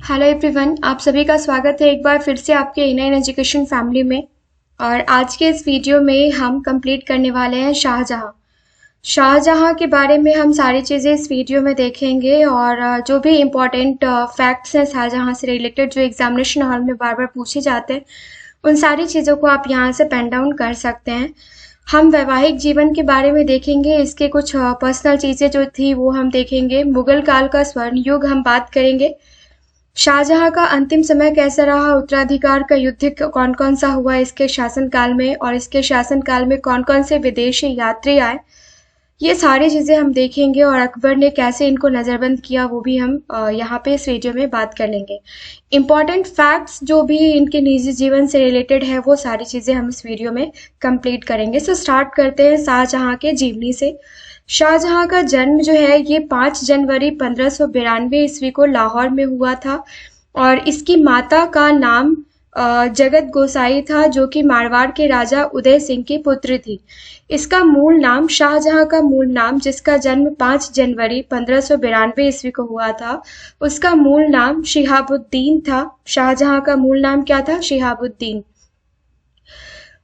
Hello everyone, आप सभी का स्वागत है एक बार फिर से आपके इन एजुकेशन फैमिली में। और आज के इस वीडियो में हम कंप्लीट करने वाले हैं शाहजहां। शाहजहां के बारे में हम सारी चीज़ें इस वीडियो में देखेंगे और जो भी इम्पोर्टेंट फैक्ट्स हैं शाहजहां से रिलेटेड जो एग्जामिनेशन हॉल में बार बार पूछे जाते हैं, उन सारी चीज़ों को आप यहाँ से पेन डाउन कर सकते हैं। हम वैवाहिक जीवन के बारे में देखेंगे, इसके कुछ पर्सनल चीज़ें जो थी वो हम देखेंगे। मुगल काल का स्वर्ण युग हम बात करेंगे। शाहजहां का अंतिम समय कैसा रहा, उत्तराधिकार का युद्ध कौन कौन सा हुआ इसके शासनकाल में, और इसके शासनकाल में कौन कौन से विदेशी यात्री आए, ये सारी चीजें हम देखेंगे। और अकबर ने कैसे इनको नजरबंद किया वो भी हम यहाँ पे इस वीडियो में बात कर लेंगे। इम्पॉर्टेंट फैक्ट्स जो भी इनके निजी जीवन से रिलेटेड है वो सारी चीजें हम इस वीडियो में कंप्लीट करेंगे। सो स्टार्ट करते हैं शाहजहां के जीवनी से। शाहजहां का जन्म जो है ये 5 जनवरी 1592 ईस्वी को लाहौर में हुआ था। और इसकी माता का नाम जगत गोसाई था, जो कि मारवाड़ के राजा उदय सिंह की पुत्री थी। इसका मूल नाम, शाहजहां का मूल नाम जिसका जन्म 5 जनवरी 1592 ईस्वी को हुआ था, उसका मूल नाम शिहाबुद्दीन था। शाहजहां का मूल नाम क्या था? शिहाबुद्दीन।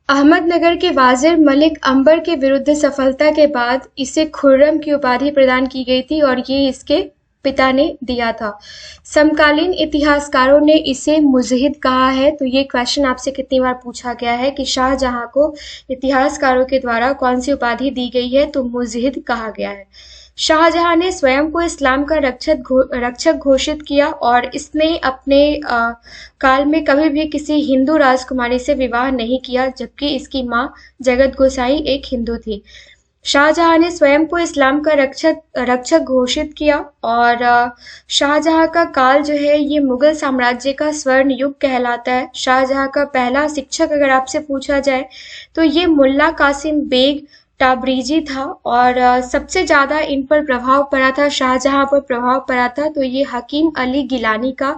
अहमदनगर के वाजिर मलिक अंबर के विरुद्ध सफलता के बाद इसे खुर्रम की उपाधि प्रदान की गई थी और ये इसके पिता ने दिया था। समकालीन इतिहासकारों ने इसे मुजहिद कहा है। तो ये क्वेश्चन आपसे कितनी बार पूछा गया है कि शाहजहां को इतिहासकारों के द्वारा कौन सी उपाधि दी गई है, तो मुजहिद कहा गया है। शाहजहां ने स्वयं को इस्लाम का रक्षक घोषित किया और इसने अपने काल में कभी भी किसी हिंदू राजकुमारी से विवाह नहीं किया, जबकि इसकी मां जगत गोसाई एक हिंदू थी। शाहजहां ने स्वयं को इस्लाम का रक्षक घोषित किया और शाहजहां का काल जो है ये मुगल साम्राज्य का स्वर्ण युग कहलाता है। शाहजहां का पहला शिक्षक अगर आपसे पूछा जाए तो ये मुल्ला कासिम बेग टाबरीजी था। और सबसे ज्यादा इन पर प्रभाव पड़ा था, शाहजहां पर प्रभाव पड़ा था, तो ये हकीम अली गिलानी का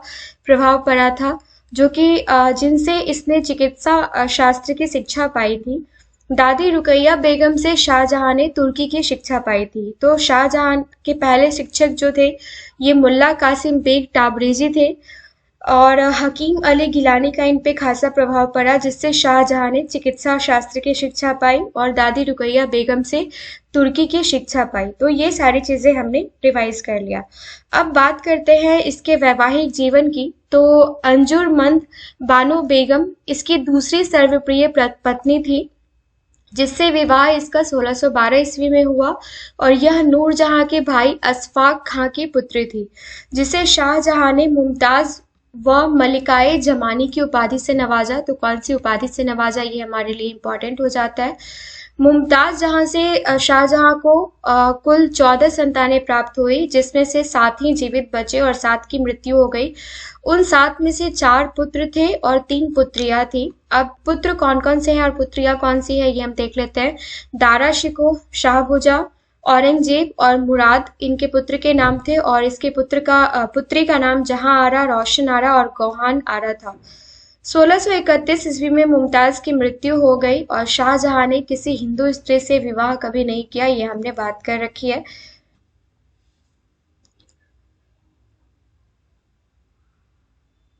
प्रभाव पड़ा था, जो कि जिनसे इसने चिकित्सा शास्त्र की शिक्षा पाई थी। दादी रुकैया बेगम से शाहजहां ने तुर्की की शिक्षा पाई थी। तो शाहजहां के पहले शिक्षक जो थे ये मुल्ला कासिम बेग टाबरीजी थे और हकीम अली गिलानी का इन पे खासा प्रभाव पड़ा, जिससे शाहजहां ने चिकित्सा शास्त्र की शिक्षा पाई और दादी रुकैया बेगम से तुर्की की शिक्षा पाई। तो ये सारी चीजें हमने रिवाइज कर लिया। अब बात करते हैं इसके वैवाहिक जीवन की। तो अंजुरमंद बानो बेगम इसकी दूसरी सर्वप्रिय पत्नी थी, जिससे विवाह इसका 1612 ईस्वी में हुआ और यह नूरजहां के भाई अशफाक खां की पुत्री थी, जिसे शाहजहां ने मुमताज व मलिकाए जमानी की उपाधि से नवाजा। तो कौन सी उपाधि से नवाजा, ये हमारे लिए इम्पोर्टेंट हो जाता है। मुमताज जहां से शाहजहां को कुल 14 संतानें प्राप्त हुई, जिसमें से 7 ही जीवित बचे और 7 की मृत्यु हो गई। उन 7 में से 4 पुत्र थे और 3 पुत्रियां थी। अब पुत्र कौन कौन से हैं और पुत्रियां कौन सी है ये हम देख लेते हैं। दारा शिकोह, शाहभुजा, औरंगजेब और मुराद इनके पुत्र के नाम थे और इसके पुत्री का नाम जहां आरा, रोशन आरा और गौहान आरा था। 1631 ईस्वी में मुमताज की मृत्यु हो गई और शाहजहां ने किसी हिंदू स्त्री से विवाह कभी नहीं किया, ये हमने बात कर रखी है।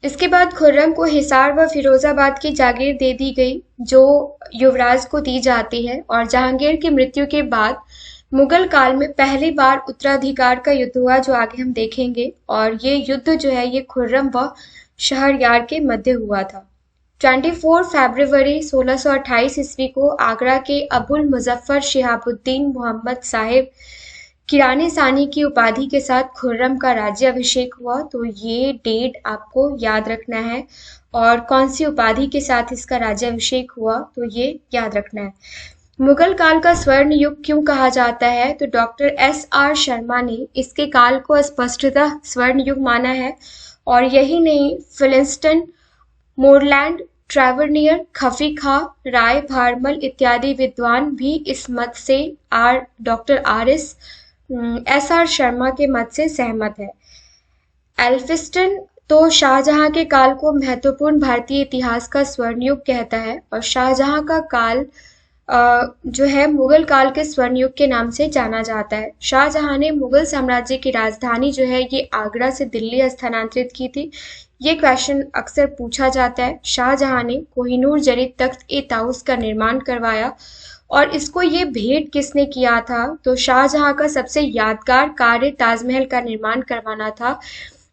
इसके बाद खुर्रम को हिसार व फिरोजाबाद की जागीर दे दी गई, जो युवराज को दी जाती है। और जहांगीर की मृत्यु के बाद मुगल काल में पहली बार उत्तराधिकार का युद्ध हुआ, जो आगे हम देखेंगे। और ये युद्ध जो है ये खुर्रम व शहरयार के मध्य हुआ था। 24 फरवरी 1628 ईस्वी को आगरा के अबुल मुजफ्फर शिहाबुद्दीन मोहम्मद साहिब किरानी सानी की उपाधि के साथ खुर्रम का राज्याभिषेक हुआ। तो ये डेट आपको याद रखना है। और कौन सी उपाधि के साथ इसका राज्याभिषेक हुआ, तो ये याद रखना है। मुगल काल का स्वर्ण युग क्यों कहा जाता है, तो डॉक्टर SR शर्मा ने इसके काल को स्पष्टतः स्वर्ण युग माना है। और यही नहीं, फिलिस्टन, मोरलैंड, ट्रैवर्नियर, खफी खां, राय भारमल इत्यादि विद्वान भी इस मत से डॉक्टर SR शर्मा के मत से सहमत है। एल्फिस्टन तो शाहजहां के काल को महत्वपूर्ण भारतीय इतिहास का स्वर्ण युग कहता है और शाहजहां का काल जो है मुगल काल के स्वर्ण युग के नाम से जाना जाता है। शाहजहां ने मुगल साम्राज्य की राजधानी जो है ये आगरा से दिल्ली स्थानांतरित की थी। ये क्वेश्चन अक्सर पूछा जाता है। शाहजहां ने कोहिनूर जरीद तख्त ए ताउस का निर्माण करवाया और इसको ये भेंट किसने किया था? तो शाहजहां का सबसे यादगार कार्य ताजमहल का निर्माण करवाना था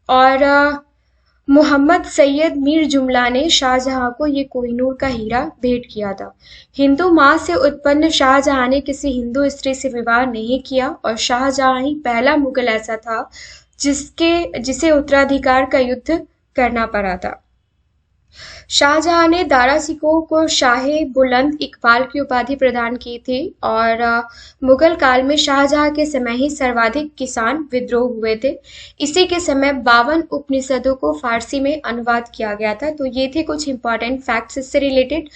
और मोहम्मद सैयद मीर जुमला ने शाहजहां को ये कोहिनूर का हीरा भेंट किया था। हिंदू मां से उत्पन्न शाहजहां ने किसी हिंदू स्त्री से विवाह नहीं किया और शाहजहां ही पहला मुगल ऐसा था जिसे उत्तराधिकार का युद्ध करना पड़ा था। शाहजहां ने दारा सिकोह को शाहे बुलंद इकबाल की उपाधि प्रदान की थी और मुगल काल में शाहजहां के समय ही सर्वाधिक किसान विद्रोह हुए थे। इसी के समय 52 उपनिषदों को फारसी में अनुवाद किया गया था। तो ये थे कुछ इंपॉर्टेंट फैक्ट्स इससे रिलेटेड।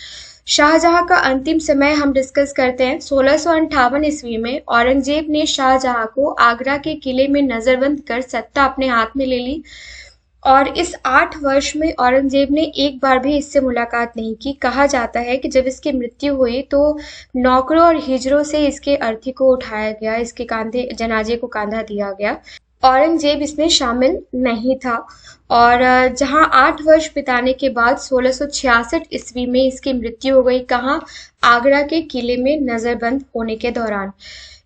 शाहजहां का अंतिम समय हम डिस्कस करते हैं। 1658 ईस्वी में औरंगजेब ने शाहजहां को आगरा के किले में नजरबंद कर सत्ता अपने हाथ में ले ली और इस 8 वर्ष में औरंगजेब ने एक बार भी इससे मुलाकात नहीं की। कहा जाता है कि जब इसकी मृत्यु हुई तो नौकरों और हिजरों से इसके अर्थी को उठाया गया, इसके कांधे जनाजे को कांधा दिया गया। औरंगजेब इसमें शामिल नहीं था और जहां 8 वर्ष बिताने के बाद 1666 ईस्वी में इसकी मृत्यु हो गई। कहाँ? आगरा के किले में नजरबंद होने के दौरान।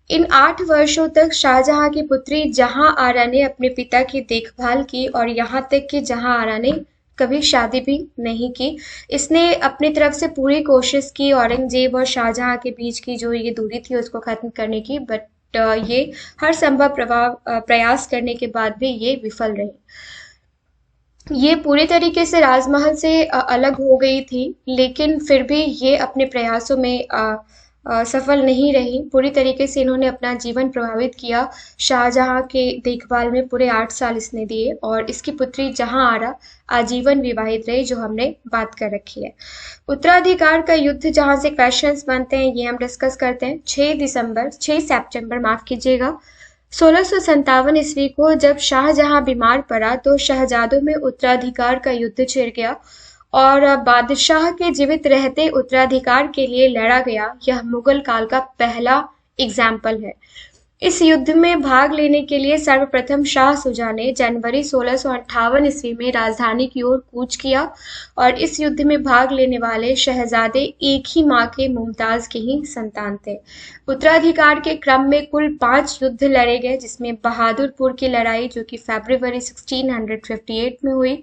इन 8 वर्षों तक शाहजहां की पुत्री जहां आरा ने अपने पिता की देखभाल की और यहाँ तक कि जहां आरा ने कभी शादी भी नहीं की। इसने अपनी तरफ से पूरी कोशिश की औरंगजेब और शाहजहां के बीच की जो ये दूरी थी उसको खत्म करने की, बट ये हर संभव प्रयास करने के बाद भी ये विफल रही। ये पूरी तरीके से राजमहल से अलग हो गई थी, लेकिन फिर भी ये अपने प्रयासों में सफल नहीं रही। पूरी तरीके से इन्होंने अपना जीवन प्रभावित किया। शाहजहां के देखभाल में पूरे 8 साल इसने दिए और इसकी पुत्री जहां आरा आजीवन विवाहित रही, जो हमने बात कर रखी है। उत्तराधिकार का युद्ध जहां से क्वेश्चंस बनते हैं ये हम डिस्कस करते हैं। 6 सितंबर माफ कीजिएगा 1657 ईस्वी को जब शाहजहां बीमार पड़ा तो शहजादों में उत्तराधिकार का युद्ध छिड़ गया और बादशाह के जीवित रहते उत्तराधिकार के लिए लड़ा गया। यह मुगल काल का पहला एग्जाम्पल है। इस युद्ध में भाग लेने के लिए सर्वप्रथम शाह सुजा ने जनवरी 1658 ईस्वी में राजधानी की ओर कूच किया और इस युद्ध में भाग लेने वाले शहजादे एक ही मां के मुमताज के ही संतान थे। उत्तराधिकार के क्रम में कुल 5 युद्ध लड़े गए, जिसमें बहादुरपुर की लड़ाई जो कि फरवरी 1658 में हुई,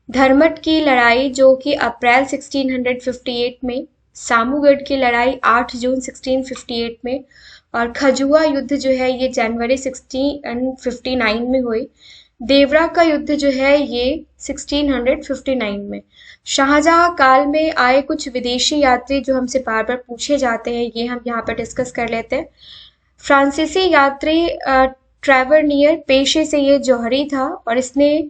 धर्मट की लड़ाई जो कि अप्रैल 1658 में, सामूगढ़ की लड़ाई 8 जून 1658 में और खजुआ युद्ध जो है ये जनवरी 1659 में हुई। देवरा का युद्ध जो है ये 1659 में। शाहजहां काल में आए कुछ विदेशी यात्री जो हमसे बार बार पूछे जाते हैं, ये हम यहाँ पर डिस्कस कर लेते हैं। फ्रांसीसी यात्री ट्रेवरनियर पेशे से ये जौहरी था और इसने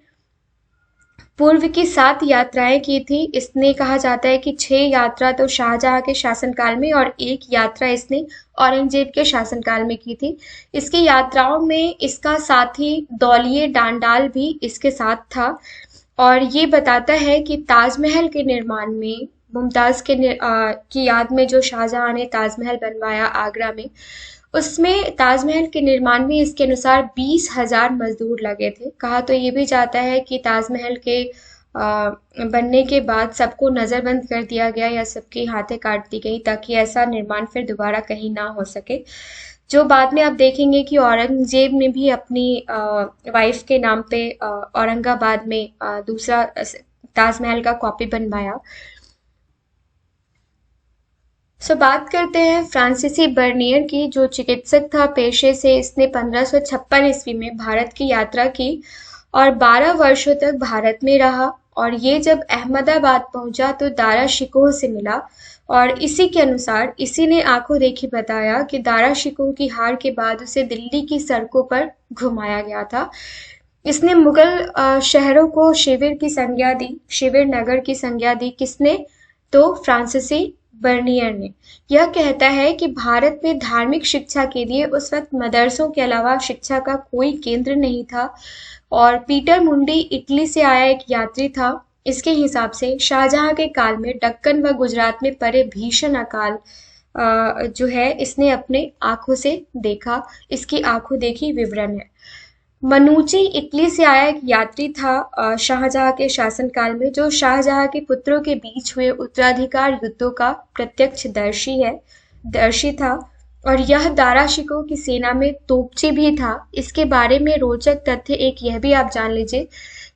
पूर्व की 7 यात्राएं की थी। इसने कहा जाता है कि 6 यात्रा तो शाहजहां के शासनकाल में और 1 यात्रा इसने औरंगजेब के शासनकाल में की थी। इसकी यात्राओं में इसका साथी दौलिये डांडाल भी इसके साथ था और ये बताता है कि ताजमहल के निर्माण में मुमताज की याद में जो शाहजहां ने ताजमहल बनवाया आगरा में, उसमें ताजमहल के निर्माण में इसके अनुसार 20,000 मजदूर लगे थे। कहा तो ये भी जाता है कि ताजमहल के बनने के बाद सबको नजरबंद कर दिया गया या सबकी हाथें काट दी गई ताकि ऐसा निर्माण फिर दोबारा कहीं ना हो सके। जो बाद में आप देखेंगे कि औरंगजेब ने भी अपनी वाइफ के नाम पे औरंगाबाद में दूसरा ताजमहल का कॉपी बनवाया। बात करते हैं फ्रांसीसी बर्नियर की, जो चिकित्सक था पेशे से। इसने 1556 ईस्वी में भारत की यात्रा की और 12 वर्षों तक भारत में रहा और ये जब अहमदाबाद पहुंचा तो दारा शिकोह से मिला और इसी के अनुसार इसी ने आंखों देखी बताया कि दारा शिकोह की हार के बाद उसे दिल्ली की सड़कों पर घुमाया गया था। इसने मुगल शहरों को शिविर की संज्ञा दी, शिविर नगर की संज्ञा दी। किसने? तो फ्रांसीसी बर्नियर ने। यह कहता है कि भारत में धार्मिक शिक्षा के लिए उस वक्त मदरसों के अलावा शिक्षा का कोई केंद्र नहीं था और पीटर मुंडी इटली से आया एक यात्री था इसके हिसाब से शाहजहां के काल में दक्कन व गुजरात में पड़े भीषण अकाल जो है इसने अपने आंखों से देखा, इसकी आंखों देखी विवरण है। मनुची इटली से आया एक यात्री था शाहजहां के शासनकाल में, जो शाहजहां के पुत्रों के बीच हुए उत्तराधिकार युद्धों का दर्शी था, और यह दारा शिकोह की सेना में तोपची भी था। इसके बारे में रोचक तथ्य एक यह भी आप जान लीजिए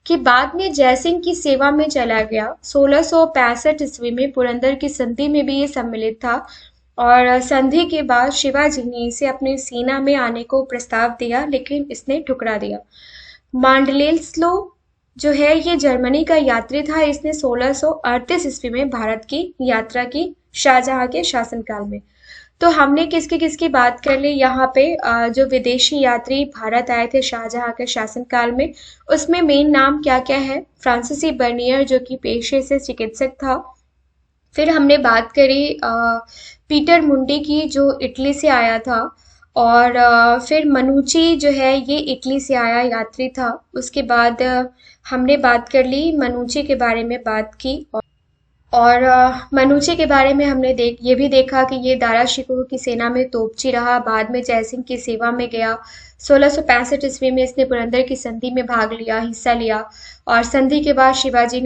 कि बाद में जयसिंह की सेवा में चला गया। 1665 ईस्वी में पुरंदर की संधि में भी ये सम्मिलित था, और संधि के बाद शिवाजी ने इसे अपनी सेना में आने को प्रस्ताव दिया, लेकिन इसने ठुकरा दिया। मांडलेस्लो जो है ये जर्मनी का यात्री था। इसने 1638 ईस्वी में भारत की यात्रा की शाहजहां के शासनकाल में। तो हमने किसकी किसकी बात कर ली यहाँ पे, जो विदेशी यात्री भारत आए थे शाहजहां के शासनकाल में, उसमें मेन नाम क्या क्या है? फ्रांसीसी बर्नियर जो कि पेशे से चिकित्सक था। फिर हमने बात करी पीटर मुंडी की जो इटली से आया था, और फिर मनुची जो है ये इटली से आया यात्री था। उसके बाद हमने बात कर ली मनुची के बारे में बात की, और मनुची के बारे में हमने ये भी देखा कि ये दारा शिकोह की सेना में तोपची रहा, बाद में जयसिंह की सेवा में गया। 1665 ईस्वी में इसने पुरंदर की संधि में हिस्सा लिया, और संधि के बाद शिवाजी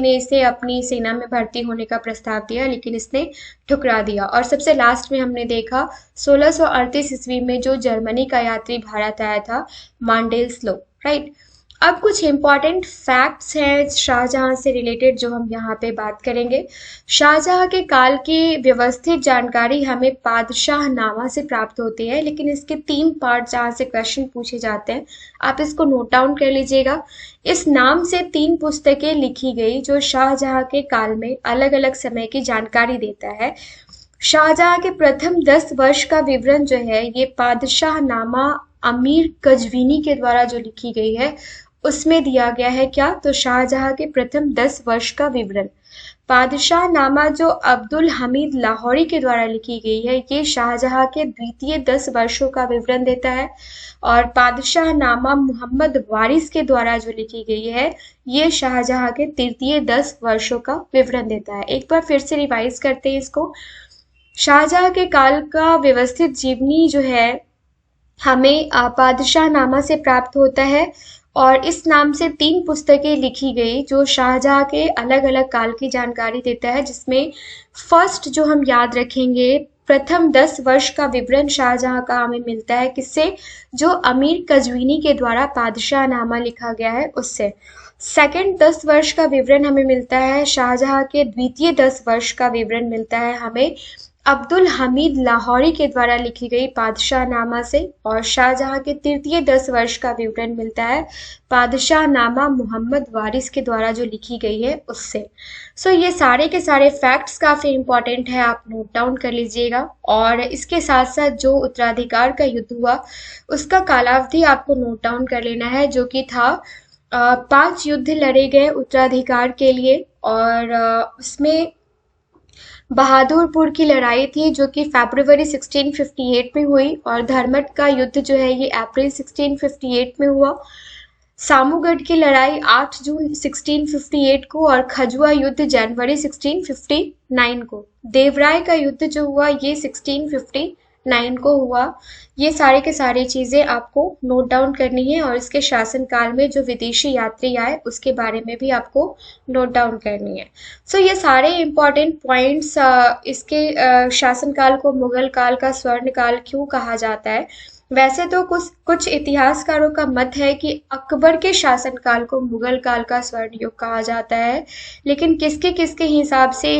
ने इसे अपनी सेना में भर्ती होने का प्रस्ताव दिया, लेकिन इसने ठुकरा दिया। और सबसे लास्ट में हमने देखा 1638 ईस्वी में जो जर्मनी का यात्री भारत आया था, मांडेल्स्लो, राइट। अब कुछ इंपॉर्टेंट फैक्ट्स हैं शाहजहां से रिलेटेड जो हम यहाँ पे बात करेंगे। शाहजहां के काल की व्यवस्थित जानकारी हमें पादशाहनामा से प्राप्त होती है, लेकिन इसके 3 पार्ट जहाँ से क्वेश्चन पूछे जाते हैं, आप इसको नोट डाउन कर लीजिएगा। इस नाम से 3 पुस्तकें लिखी गई जो शाहजहां के काल में अलग अलग समय की जानकारी देता है। शाहजहां के प्रथम 10 वर्ष का विवरण जो है ये पादशाहनामा अमीर कजवीनी के द्वारा जो लिखी गई है उसमें दिया गया है। क्या? तो शाहजहां के प्रथम 10 वर्ष का विवरण। पादशाहनामा जो अब्दुल हमीद लाहौरी के द्वारा लिखी गई है ये शाहजहां के द्वितीय 10 वर्षों का विवरण देता है, और पादशाहनामा मोहम्मद वारिस के द्वारा जो लिखी गई है ये शाहजहां के तृतीय 10 वर्षों का विवरण देता है। एक बार फिर से रिवाइज करते हैं इसको। शाहजहां के काल का व्यवस्थित जीवनी जो है हमें पादशाहनामा से प्राप्त होता है, और इस नाम से 3 पुस्तकें लिखी गई जो शाहजहां के अलग अलग काल की जानकारी देता है, जिसमें फर्स्ट जो हम याद रखेंगे प्रथम 10 वर्ष का विवरण शाहजहां का हमें मिलता है किससे? जो अमीर कजवीनी के द्वारा पादशाहनामा लिखा गया है उससे। सेकंड 10 वर्ष का विवरण हमें मिलता है शाहजहां के द्वितीय 10 वर्ष का विवरण मिलता है हमें अब्दुल हमीद लाहौरी के द्वारा लिखी गई पादशाहनामा से, और शाहजहां के तृतीय 10 वर्ष का विवरण मिलता है पादशाहनामा मोहम्मद वारिस के द्वारा जो लिखी गई है उससे। सो ये सारे के सारे फैक्ट्स काफी इंपॉर्टेंट है, आप नोट डाउन कर लीजिएगा। और इसके साथ साथ जो उत्तराधिकार का युद्ध हुआ उसका कालावधि आपको नोट डाउन कर लेना है, जो कि था 5 युद्ध लड़े गए उत्तराधिकार के लिए, और उसमें बहादुरपुर की लड़ाई थी जो कि फरवरी 1658 में हुई, और धर्मट का युद्ध जो है ये अप्रैल 1658 में हुआ। सामूगढ़ की लड़ाई 8 जून 1658 को, और खजुआ युद्ध जनवरी 1659 को। देवराय का युद्ध जो हुआ ये 1659 को हुआ। ये सारे के सारी चीजें आपको नोट डाउन करनी है, और इसके शासनकाल में जो विदेशी यात्री आए उसके बारे में भी आपको नोट डाउन करनी है। सो ये सारे इंपॉर्टेंट पॉइंट्स इसके शासनकाल को मुगल काल का स्वर्ण काल क्यों कहा जाता है। वैसे तो कुछ इतिहासकारों का मत है कि अकबर के शासनकाल को मुगल काल का स्वर्ण युग कहा जाता है, लेकिन किसके किसके हिसाब से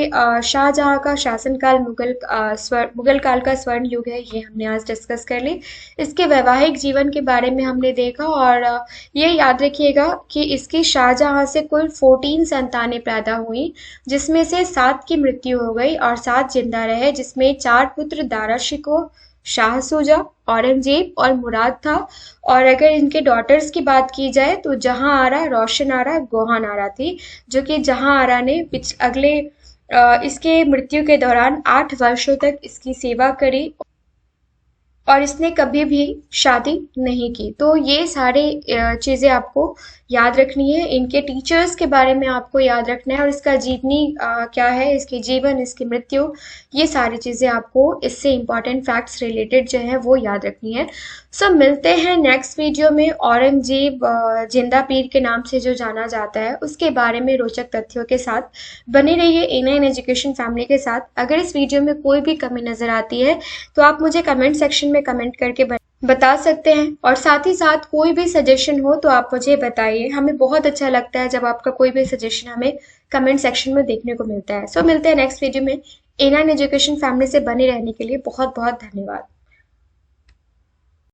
शाहजहां का शासनकाल मुगल काल का स्वर्ण युग है, ये हमने आज डिस्कस कर ली। इसके वैवाहिक जीवन के बारे में हमने देखा, और ये याद रखिएगा कि इसकी शाहजहां से कुल 14 संतानें पैदा हुई, जिसमें से 7 की मृत्यु हो गई और 7 जिंदा रहे, जिसमें 4 पुत्र दारा शिकोह, शाह सूजा, औरंगजेब और मुराद था। और अगर इनके डॉटर्स की बात की जाए तो जहां आरा, रोशन आरा, गोहान आरा थी, जो कि जहां आरा ने इसके मृत्यु के दौरान 8 वर्षों तक इसकी सेवा करी, और इसने कभी भी शादी नहीं की। तो ये सारे चीजें आपको याद रखनी है, इनके टीचर्स के बारे में आपको याद रखना है और इसका जीवनी क्या है, इसकी जीवन, इसकी मृत्यु, ये सारी चीज़ें आपको इससे इंपॉर्टेंट फैक्ट्स रिलेटेड जो है वो याद रखनी है। सो मिलते हैं नेक्स्ट वीडियो में। औरंगजेब जिंदा पीर के नाम से जो जाना जाता है उसके बारे में रोचक तथ्यों के साथ बने रहिए A9 एजुकेशन फैमिली के साथ। अगर इस वीडियो में कोई भी कमी नजर आती है तो आप मुझे कमेंट सेक्शन में कमेंट करके बता सकते हैं, और साथ ही साथ कोई भी सजेशन हो तो आप मुझे बताइए। हमें बहुत अच्छा लगता है जब आपका कोई भी सजेशन हमें कमेंट सेक्शन में देखने को मिलता है। सो मिलते हैं नेक्स्ट वीडियो में। A9 एजुकेशन फैमिली से बने रहने के लिए बहुत बहुत धन्यवाद।